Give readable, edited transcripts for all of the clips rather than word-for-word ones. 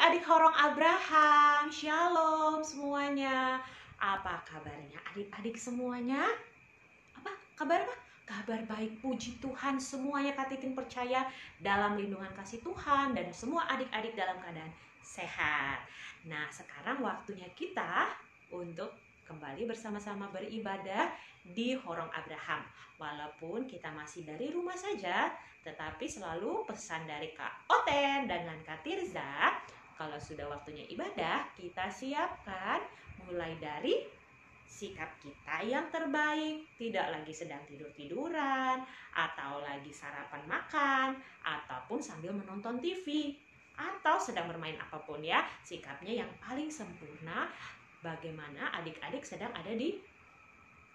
adik-adik Horong Abraham, Shalom semuanya. Apa kabarnya adik-adik semuanya? Apa kabar apa? Kabar baik, puji Tuhan. Semuanya Kak Titin percaya dalam lindungan kasih Tuhan dan semua adik-adik dalam keadaan sehat. Nah, sekarang waktunya kita untuk kembali bersama-sama beribadah di Horong Abraham. Walaupun kita masih dari rumah saja, tetapi selalu pesan dari Kak Oten dan Kak Tirza, kalau sudah waktunya ibadah, kita siapkan mulai dari sikap kita yang terbaik, tidak lagi sedang tidur-tiduran, atau lagi sarapan makan, ataupun sambil menonton TV, atau sedang bermain apapun ya, sikapnya yang paling sempurna, bagaimana adik-adik sedang ada di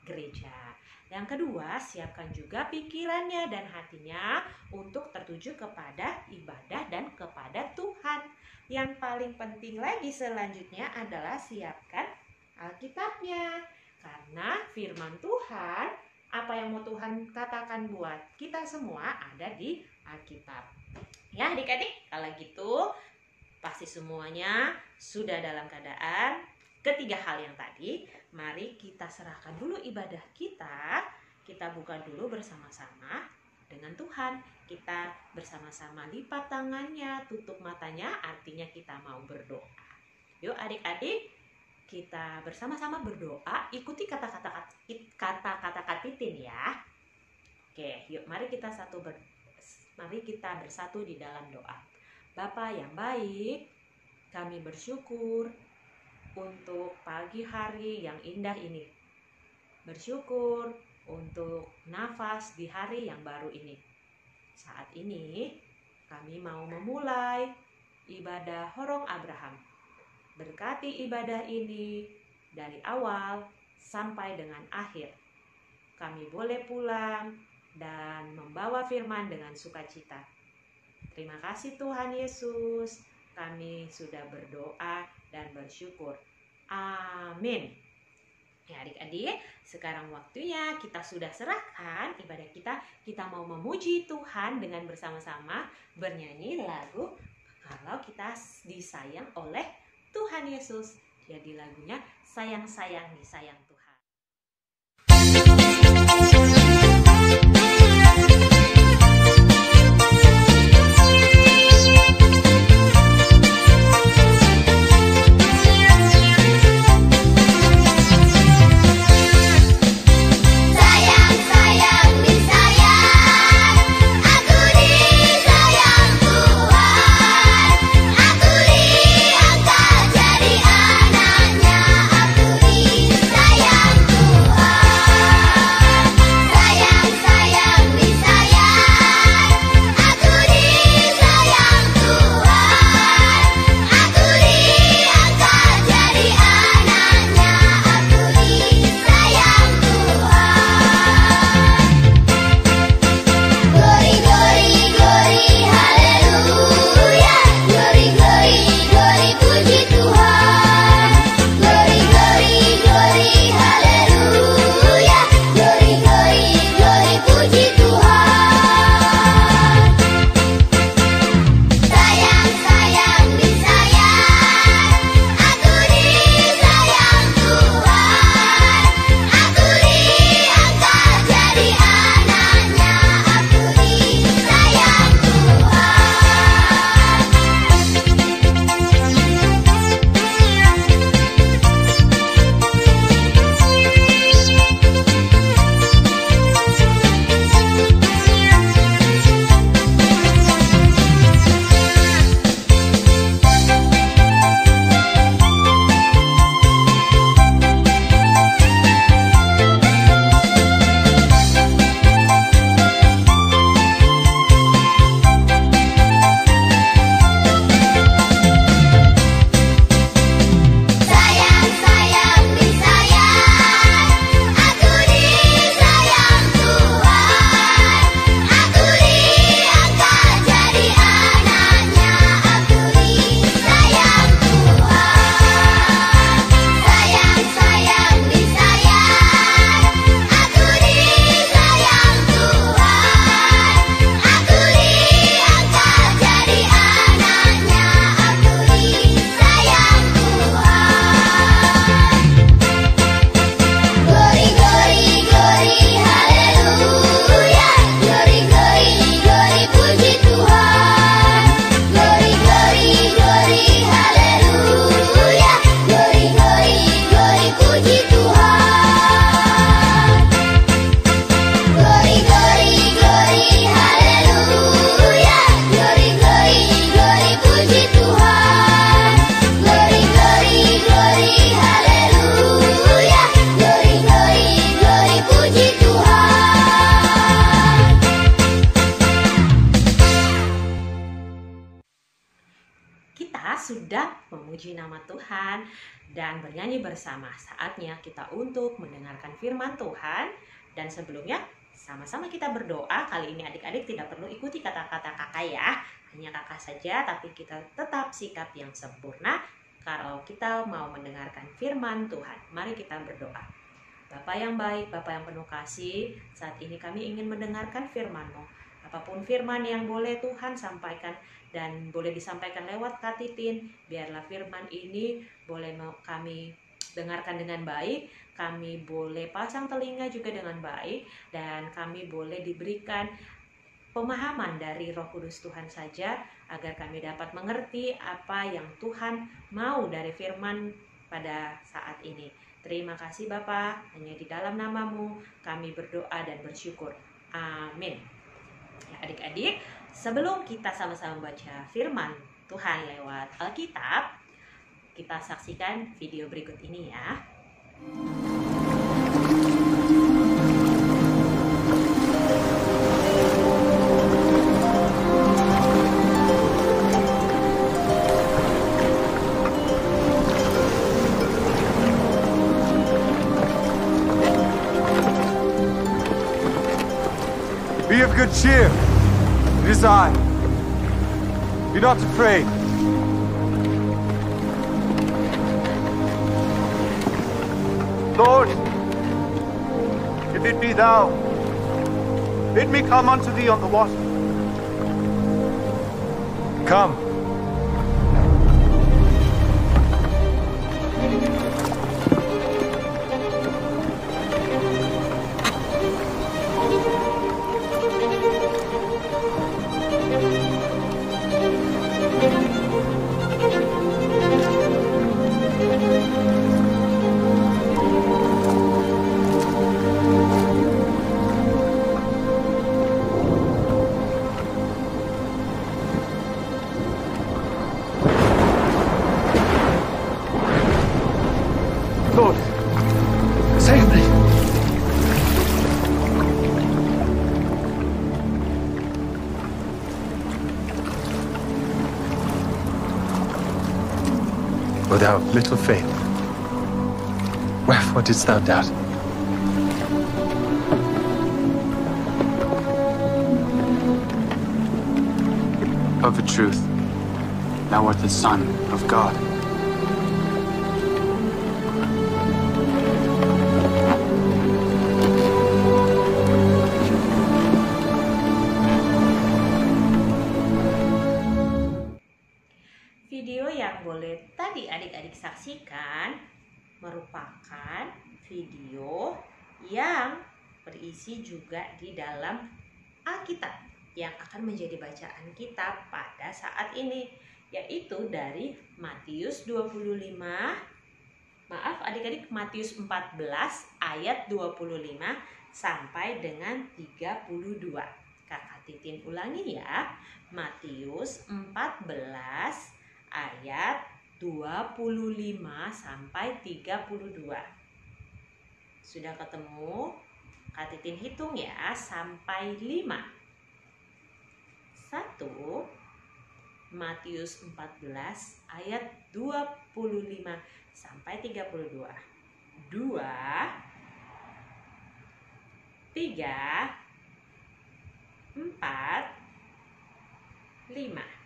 gereja. Yang kedua, siapkan juga pikirannya dan hatinya untuk tertuju kepada ibadah dan kepada Tuhan. Yang paling penting lagi selanjutnya adalah siapkan Alkitabnya. Karena firman Tuhan, apa yang mau Tuhan katakan buat kita semua ada di Alkitab. Ya adik-adik, kalau gitu pasti semuanya sudah dalam keadaan ketiga hal yang tadi. Mari kita serahkan dulu ibadah kita. Kita buka dulu bersama-sama dengan Tuhan. Kita bersama-sama lipat tangannya, tutup matanya, artinya kita mau berdoa. Yuk adik-adik, kita bersama-sama berdoa. Ikuti kata-kata Kak Titin ya. Oke, yuk mari kita bersatu di dalam doa. Bapa yang baik, kami bersyukur untuk pagi hari yang indah ini. Bersyukur untuk nafas di hari yang baru ini. Saat ini kami mau memulai ibadah Horong Abraham. Berkati ibadah ini dari awal sampai dengan akhir. Kami boleh pulang dan membawa firman dengan sukacita. Terima kasih Tuhan Yesus. Kami sudah berdoa dan bersyukur. Amin. Ya adik-adik, sekarang waktunya kita sudah serahkan ibadah kita. Kita mau memuji Tuhan dengan bersama-sama bernyanyi lagu Kalau Kita Disayang Oleh Tuhan Yesus. Jadi lagunya Sayang-sayang disayang Tuhan. Sayang Kita sudah memuji nama Tuhan dan bernyanyi bersama. Saatnya kita untuk mendengarkan firman Tuhan. Dan sebelumnya sama-sama kita berdoa. Kali ini adik-adik tidak perlu ikuti kata-kata kakak ya. Hanya kakak saja, tapi kita tetap sikap yang sempurna kalau kita mau mendengarkan firman Tuhan. Mari kita berdoa. Bapa yang baik, Bapa yang penuh kasih, saat ini kami ingin mendengarkan firman-Mu. Apapun firman yang boleh Tuhan sampaikan dan boleh disampaikan lewat Kak Titin, biarlah firman ini boleh kami dengarkan dengan baik, kami boleh pasang telinga juga dengan baik, dan kami boleh diberikan pemahaman dari Roh Kudus Tuhan saja, agar kami dapat mengerti apa yang Tuhan mau dari firman pada saat ini. Terima kasih Bapa, hanya di dalam nama-Mu kami berdoa dan bersyukur. Amin. Ya, adik-adik, sebelum kita sama-sama membaca firman Tuhan lewat Alkitab, kita saksikan video berikut ini ya. Be of good cheer. It is I. Be not afraid. Lord, if it be thou, bid me come unto thee on the water. Come. Lord, save me. O thou of little faith, wherefore didst thou doubt? Of a truth, thou art the Son of God. Video yang boleh tadi adik-adik saksikan merupakan video yang berisi juga di dalam Alkitab yang akan menjadi bacaan kita pada saat ini, yaitu dari Matius 25, maaf adik-adik, Matius 14 ayat 25 sampai dengan 32. Kakak Titin ulangi ya, Matius 14 ayat 25 sampai 32. Sudah ketemu? Kak Titin hitung ya sampai 5. 1. Matius 14 ayat 25 sampai 32. 2. 3. 4. 5.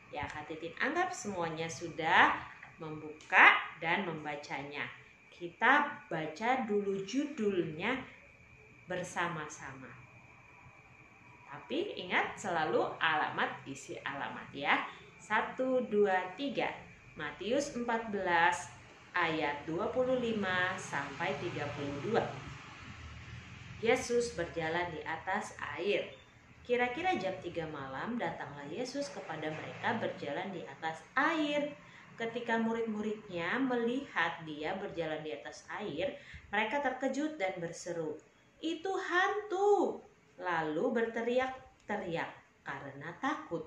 Ya, Kak Titin anggap semuanya sudah membuka dan membacanya. Kita baca dulu judulnya bersama-sama. Tapi ingat selalu alamat isi alamat ya. 1, 2, 3. Matius 14 ayat 25 sampai 32. Yesus berjalan di atas air. Kira-kira jam 3 malam datanglah Yesus kepada mereka berjalan di atas air. Ketika murid-muridnya melihat dia berjalan di atas air, mereka terkejut dan berseru, "Itu hantu!" Lalu berteriak-teriak karena takut.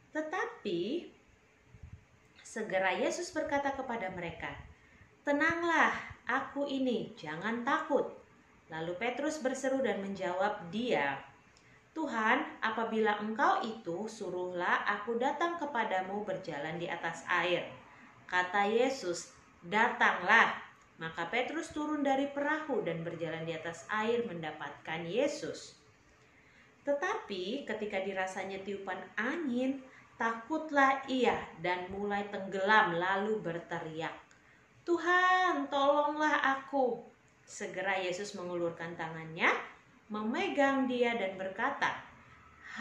Tetapi segera Yesus berkata kepada mereka, "Tenanglah, aku ini, jangan takut." Lalu Petrus berseru dan menjawab dia, Tuhan, apabila Engkau itu, suruhlah aku datang kepadamu berjalan di atas air. Kata Yesus, datanglah. Maka Petrus turun dari perahu dan berjalan di atas air mendapatkan Yesus. Tetapi ketika dirasanya tiupan angin, takutlah ia dan mulai tenggelam lalu berteriak, Tuhan, tolonglah aku. Segera Yesus mengulurkan tangannya, memegang dia dan berkata,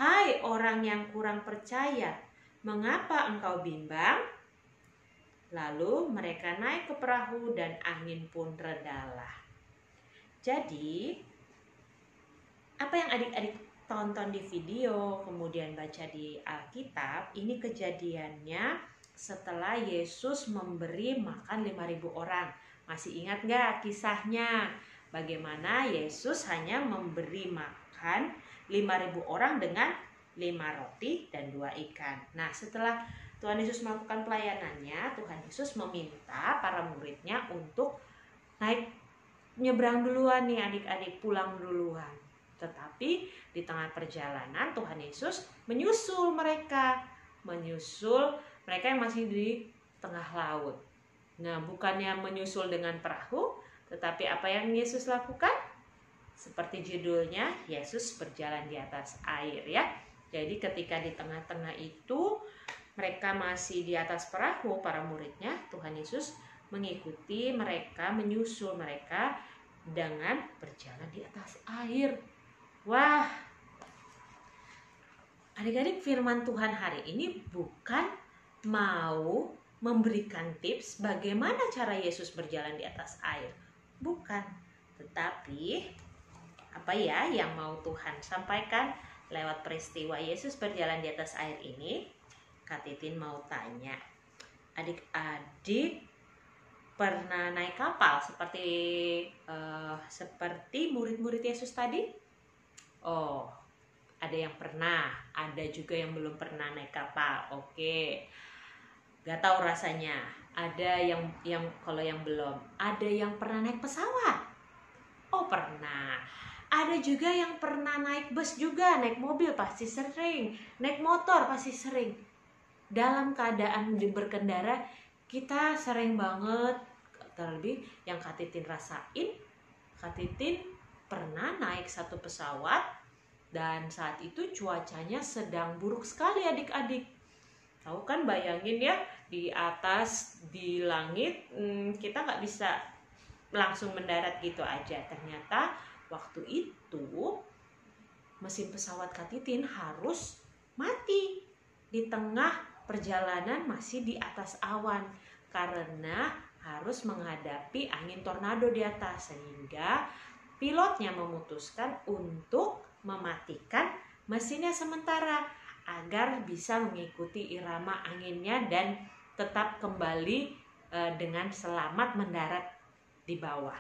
hai orang yang kurang percaya, mengapa engkau bimbang? Lalu mereka naik ke perahu dan angin pun redalah. Jadi, apa yang adik-adik tonton di video, kemudian baca di Alkitab, ini kejadiannya setelah Yesus memberi makan 5.000 orang. Masih ingat gak kisahnya? Bagaimana Yesus hanya memberi makan 5.000 orang dengan 5 roti dan 2 ikan. Nah, setelah Tuhan Yesus melakukan pelayanannya, Tuhan Yesus meminta para muridnya untuk naik nyebrang duluan nih adik-adik, pulang duluan. Tetapi di tengah perjalanan Tuhan Yesus menyusul mereka yang masih di tengah laut. Nah, bukannya menyusul dengan perahu, tetapi apa yang Yesus lakukan? Seperti judulnya, Yesus berjalan di atas air ya. Jadi ketika di tengah-tengah itu mereka masih di atas perahu, para muridnya, Tuhan Yesus mengikuti mereka, menyusul mereka dengan berjalan di atas air. Wah, adik-adik, firman Tuhan hari ini bukan mau memberikan tips bagaimana cara Yesus berjalan di atas air. Bukan. Tetapi apa ya yang mau Tuhan sampaikan lewat peristiwa Yesus berjalan di atas air ini? Kak Titin mau tanya, adik-adik pernah naik kapal seperti murid-murid Yesus tadi? Oh, ada yang pernah, ada juga yang belum pernah naik kapal. Oke. Gak tahu rasanya. Ada yang kalau yang belum, ada yang pernah naik pesawat. Oh, pernah. Ada juga yang pernah naik bus juga, naik mobil pasti sering, naik motor pasti sering. Dalam keadaan berkendara kita sering banget, terlebih yang Kak Titin rasain, Kak Titin pernah naik satu pesawat dan saat itu cuacanya sedang buruk sekali adik-adik. Tahu kan, bayangin ya, di atas, di langit, kita nggak bisa langsung mendarat gitu aja. Ternyata waktu itu mesin pesawat Kak Titin harus mati di tengah perjalanan, masih di atas awan karena harus menghadapi angin tornado di atas, sehingga pilotnya memutuskan untuk mematikan mesinnya sementara agar bisa mengikuti irama anginnya dan tetap kembali dengan selamat mendarat di bawah.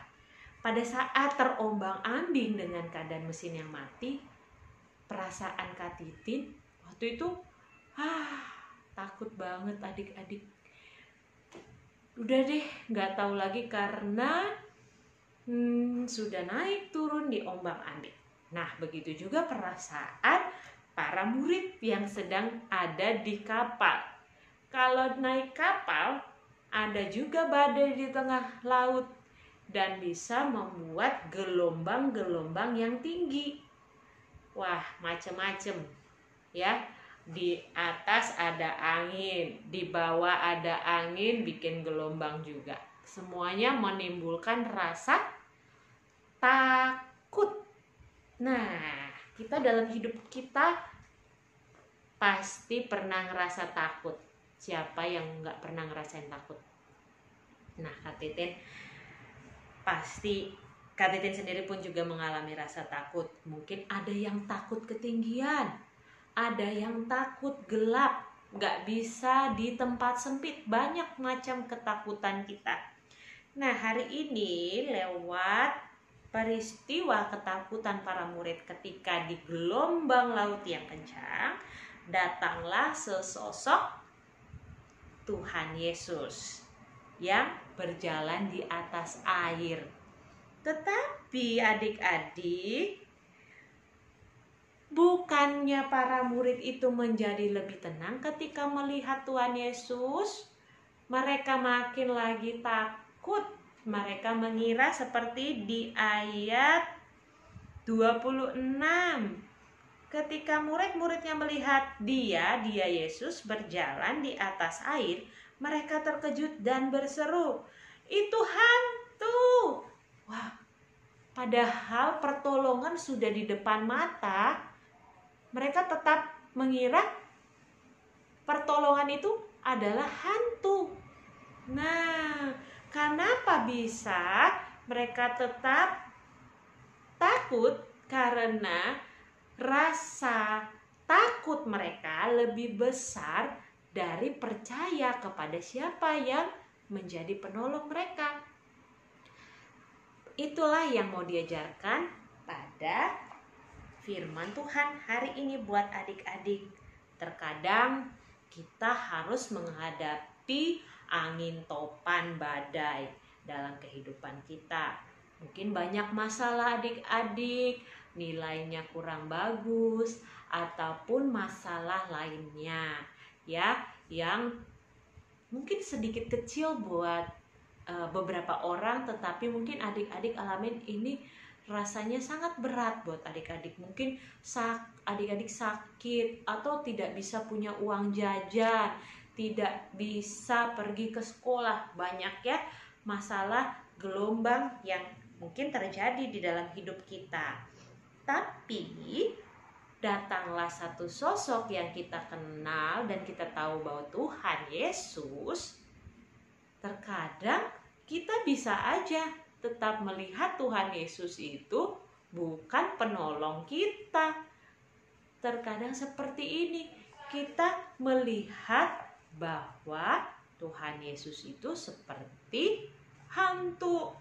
Pada saat terombang-ambing dengan keadaan mesin yang mati, perasaan Kak Titin waktu itu takut banget adik-adik. Udah deh, nggak tahu lagi karena sudah naik turun di ombang-ambing. Nah, begitu juga perasaan para murid yang sedang ada di kapal. Kalau naik kapal, ada juga badai di tengah laut dan bisa membuat gelombang-gelombang yang tinggi. Wah, macem-macem ya. Di atas ada angin, di bawah ada angin, bikin gelombang juga. Semuanya menimbulkan rasa takut. Nah, kita dalam hidup kita pasti pernah ngerasa takut. Siapa yang nggak pernah ngerasain takut? Nah, Kak Titin sendiri pun juga mengalami rasa takut. Mungkin ada yang takut ketinggian, ada yang takut gelap, nggak bisa di tempat sempit. Banyak macam ketakutan kita. Nah, hari ini lewat peristiwa ketakutan para murid ketika di gelombang laut yang kencang, datanglah sesosok Tuhan Yesus yang berjalan di atas air. Tetapi adik-adik, Bukannya para murid itu menjadi lebih tenang ketika melihat Tuhan Yesus? Mereka makin lagi takut. Mereka mengira seperti di ayat 26. Ketika murid-muridnya melihat dia Yesus berjalan di atas air, mereka terkejut dan berseru, "Itu hantu!" Wah, padahal pertolongan sudah di depan mata. Mereka tetap mengira pertolongan itu adalah hantu. Nah, kenapa bisa mereka tetap takut? Karena rasa takut mereka lebih besar dari percaya kepada siapa yang menjadi penolong mereka. Itulah yang mau diajarkan pada firman Tuhan hari ini buat adik-adik. Terkadang kita harus menghadapi angin topan badai dalam kehidupan kita. Mungkin banyak masalah adik-adik, nilainya kurang bagus, ataupun masalah lainnya ya, yang mungkin sedikit kecil buat beberapa orang, tetapi mungkin adik-adik alamin ini rasanya sangat berat buat adik-adik. Mungkin adik-adik sakit atau tidak bisa punya uang jajan, tidak bisa pergi ke sekolah. Banyak ya masalah gelombang yang mungkin terjadi di dalam hidup kita. Tapi datanglah satu sosok yang kita kenal dan kita tahu bahwa Tuhan Yesus. Terkadang kita bisa aja tetap melihat Tuhan Yesus itu bukan penolong kita. Terkadang seperti ini, kita melihat bahwa Tuhan Yesus itu seperti hantu.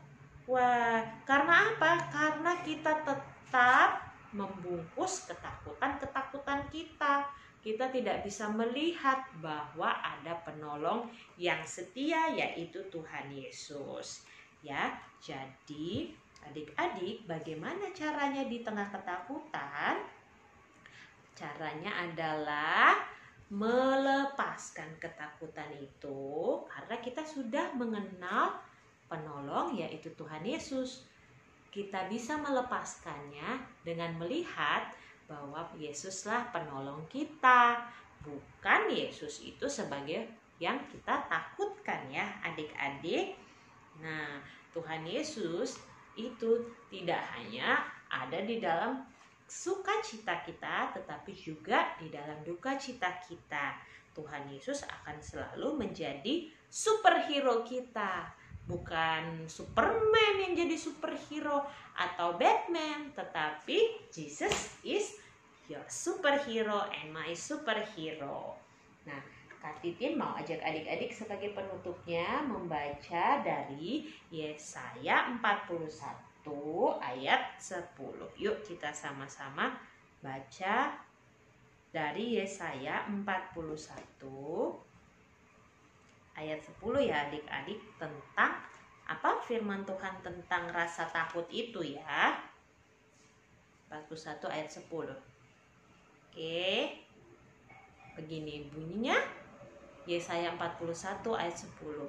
Wah, karena apa? Karena kita tetap membungkus ketakutan-ketakutan kita. Kita tidak bisa melihat bahwa ada penolong yang setia, yaitu Tuhan Yesus. Ya, jadi adik-adik, bagaimana caranya di tengah ketakutan? Caranya adalah melepaskan ketakutan itu, karena kita sudah mengenal penolong, yaitu Tuhan Yesus. Kita bisa melepaskannya dengan melihat bahwa Yesuslah penolong kita, bukan Yesus itu sebagai yang kita takutkan ya adik-adik. Nah, Tuhan Yesus itu tidak hanya ada di dalam sukacita kita, tetapi juga di dalam duka cita kita. Tuhan Yesus akan selalu menjadi superhero kita. Bukan Superman yang jadi superhero atau Batman, tetapi Jesus is your superhero and my superhero. Nah, Kak Titin mau ajak adik-adik sebagai penutupnya membaca dari Yesaya 41 ayat 10. Yuk kita sama-sama baca dari Yesaya 41 ayat 10 ya adik-adik, tentang apa firman Tuhan tentang rasa takut itu ya. 41 ayat 10. Oke. Begini bunyinya. Yesaya 41 ayat 10.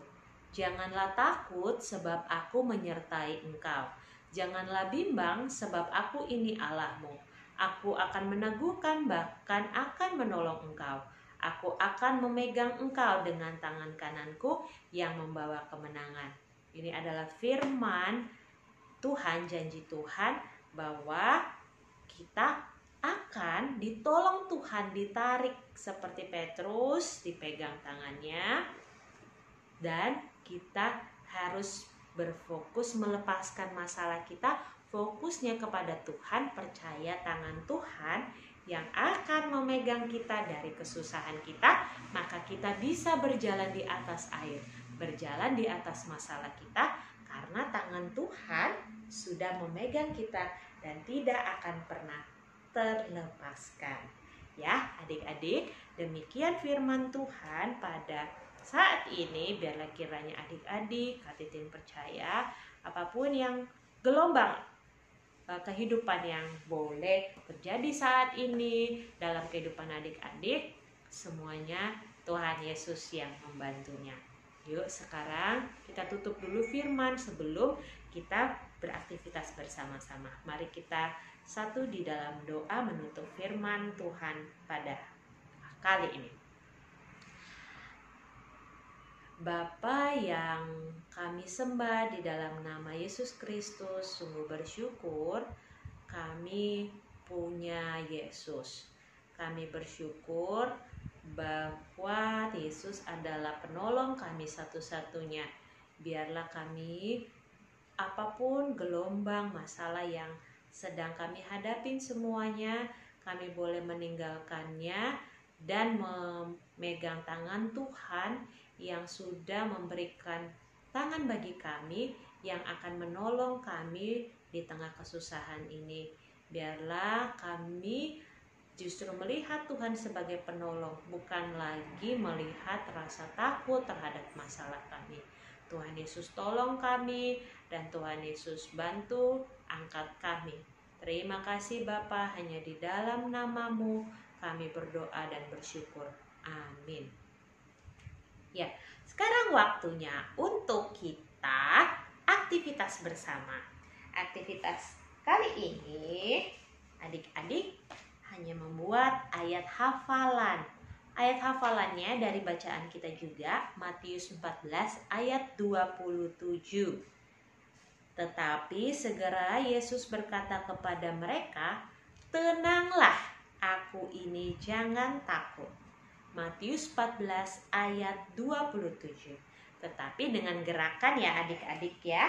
Janganlah takut sebab aku menyertai engkau. Janganlah bimbang sebab aku ini Allahmu. Aku akan meneguhkan bahkan akan menolong engkau. Aku akan memegang engkau dengan tangan kananku yang membawa kemenangan. Ini adalah firman Tuhan, janji Tuhan bahwa kita akan ditolong Tuhan, ditarik seperti Petrus, dipegang tangannya. Dan kita harus berfokus melepaskan masalah kita, fokusnya kepada Tuhan, percaya tangan Tuhan yang akan memegang kita dari kesusahan kita, maka kita bisa berjalan di atas air, berjalan di atas masalah kita, karena tangan Tuhan sudah memegang kita dan tidak akan pernah terlepaskan. Ya, adik-adik, demikian firman Tuhan pada saat ini. Biarlah kiranya adik-adik, Kak Titin percaya, apapun yang gelombang kehidupan yang boleh terjadi saat ini dalam kehidupan adik-adik, semuanya Tuhan Yesus yang membantunya. Yuk sekarang kita tutup dulu firman sebelum kita beraktivitas bersama-sama. Mari kita satu di dalam doa menutup firman Tuhan pada kali ini. Bapa yang kami sembah di dalam nama Yesus Kristus, sungguh bersyukur kami punya Yesus. Kami bersyukur bahwa Yesus adalah penolong kami satu-satunya. Biarlah kami apapun gelombang masalah yang sedang kami hadapin semuanya, kami boleh meninggalkannya dan memegang tangan Tuhan yang sudah memberikan tangan bagi kami, yang akan menolong kami di tengah kesusahan ini. Biarlah kami justru melihat Tuhan sebagai penolong, bukan lagi melihat rasa takut terhadap masalah kami. Tuhan Yesus tolong kami, dan Tuhan Yesus bantu angkat kami. Terima kasih Bapa, hanya di dalam nama-Mu kami berdoa dan bersyukur. Amin. Ya, sekarang waktunya untuk kita aktivitas bersama. Aktivitas kali ini adik-adik hanya membuat ayat hafalan. Ayat hafalannya dari bacaan kita juga, Matius 14 ayat 27. Tetapi segera Yesus berkata kepada mereka, "Tenanglah, aku ini, jangan takut." Matius 14 ayat 27. Tetapi dengan gerakan ya adik-adik ya.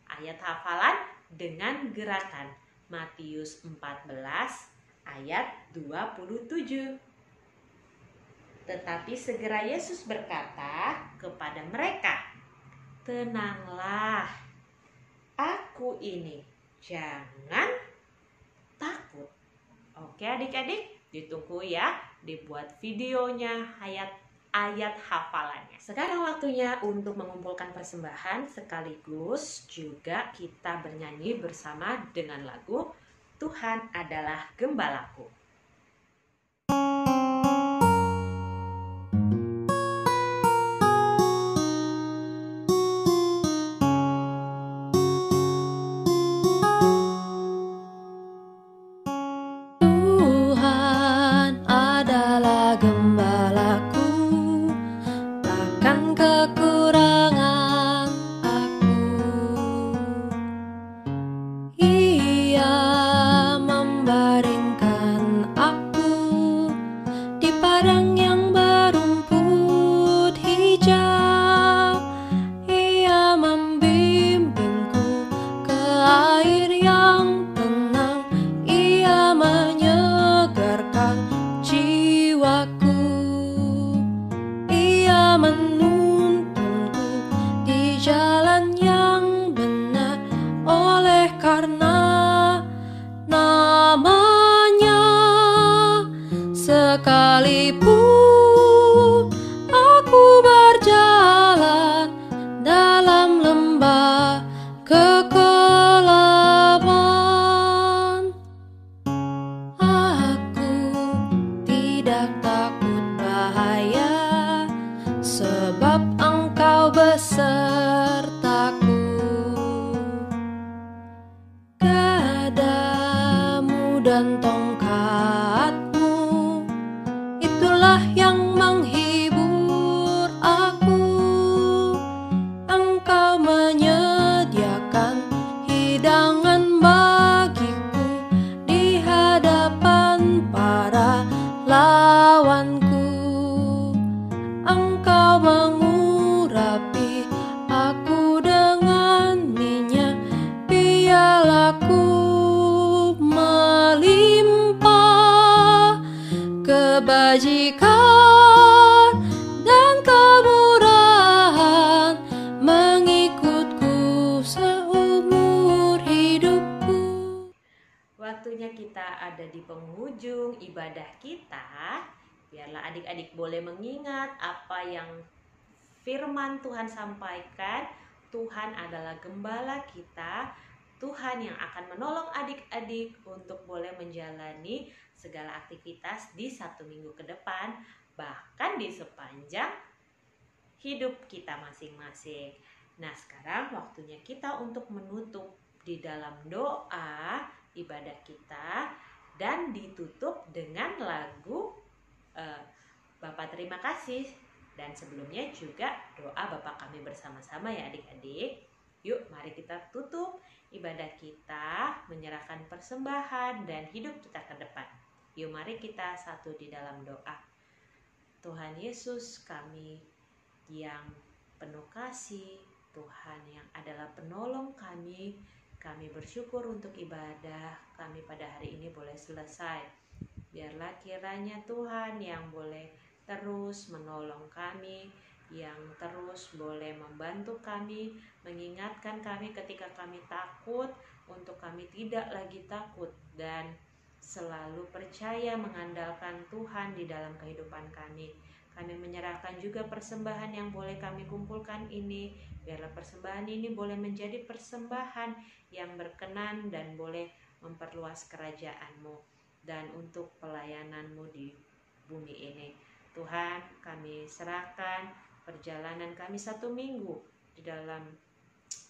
Ayat hafalan dengan gerakan. Matius 14 ayat 27. Tetapi segera Yesus berkata kepada mereka, "Tenanglah, aku ini, jangan takut." Oke adik-adik, ditunggu ya, dibuat videonya, ayat hafalannya. Sekarang waktunya untuk mengumpulkan persembahan, sekaligus juga kita bernyanyi bersama dengan lagu Tuhan Adalah Gembalaku. Sekalipun aku berjalan dalam lembah kekelaman, aku tidak takut bahaya, sebab Engkau besertaku. Gadamu dan tongkatmu, itulah yang menghibur aku. Engkau menyediakan hidangan bagiku di hadapan para lawanku. Engkau mengurapi aku dengan minyak, pialaku melimpah. Kebajikan dan kemurahan mengikutku seumur hidupku. Waktunya kita ada di penghujung ibadah kita. Biarlah adik-adik boleh mengingat apa yang firman Tuhan sampaikan. Tuhan adalah gembala kita. Tuhan yang akan menolong adik-adik untuk boleh menjalani segala aktivitas di 1 minggu ke depan, bahkan di sepanjang hidup kita masing-masing. Nah, sekarang waktunya kita untuk menutup di dalam doa ibadah kita, dan ditutup dengan lagu Bapa terima kasih. Dan sebelumnya juga doa Bapa kami bersama-sama ya adik-adik. Yuk mari kita tutup ibadah kita, menyerahkan persembahan dan hidup kita ke depan. Yuk mari kita satu di dalam doa. Tuhan Yesus, kami yang penuh kasih, Tuhan yang adalah penolong kami bersyukur untuk ibadah kami pada hari ini boleh selesai. Biarlah kiranya Tuhan yang boleh terus menolong kami, yang terus boleh membantu kami, mengingatkan kami ketika kami takut, untuk kami tidak lagi takut dan selalu percaya mengandalkan Tuhan di dalam kehidupan kami. Kami menyerahkan juga persembahan yang boleh kami kumpulkan ini. Biarlah persembahan ini boleh menjadi persembahan yang berkenan dan boleh memperluas kerajaan-Mu dan untuk pelayanan-Mu di bumi ini. Tuhan, kami serahkan perjalanan kami 1 minggu di dalam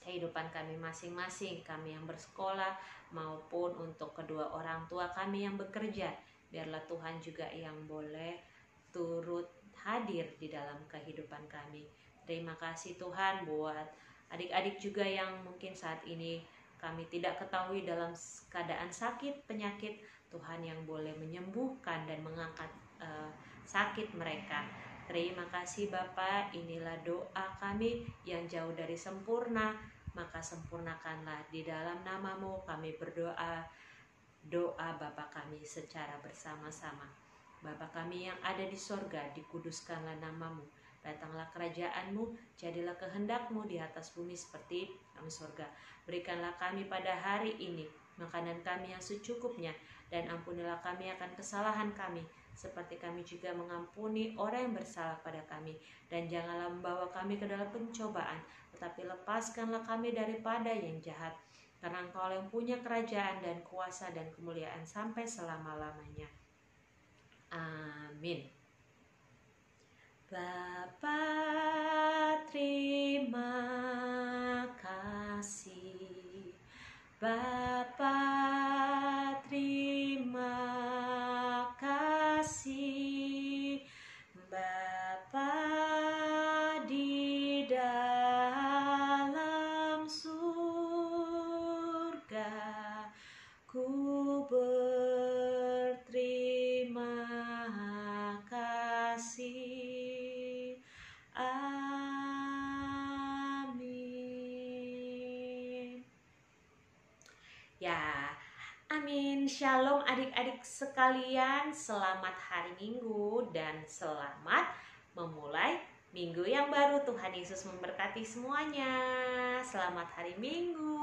kehidupan kami masing-masing, kami yang bersekolah maupun untuk kedua orang tua kami yang bekerja. Biarlah Tuhan juga yang boleh turut hadir di dalam kehidupan kami. Terima kasih Tuhan buat adik-adik juga yang mungkin saat ini kami tidak ketahui dalam keadaan sakit, penyakit. Tuhan yang boleh menyembuhkan dan mengangkat sakit mereka. Terima kasih Bapa, inilah doa kami yang jauh dari sempurna, maka sempurnakanlah di dalam nama-Mu kami berdoa, doa Bapa kami secara bersama-sama. Bapa kami yang ada di sorga, dikuduskanlah nama-Mu, datanglah kerajaan-Mu, jadilah kehendak-Mu di atas bumi seperti dalam sorga. Berikanlah kami pada hari ini makanan kami yang secukupnya, dan ampunilah kami akan kesalahan kami, seperti kami juga mengampuni orang yang bersalah pada kami. Dan janganlah membawa kami ke dalam pencobaan, tetapi lepaskanlah kami daripada yang jahat. Karena Engkau yang punya kerajaan dan kuasa dan kemuliaan sampai selama-lamanya. Amin. Bapa terima kasih, Bapa terima kasih, Bapa di dalam surga, ku berterima kasih. Amin. Ya, amin. Shalom adik-adik sekalian. Selamat hari Minggu dan selamat memulai minggu yang baru. Tuhan Yesus memberkati semuanya. Selamat hari Minggu.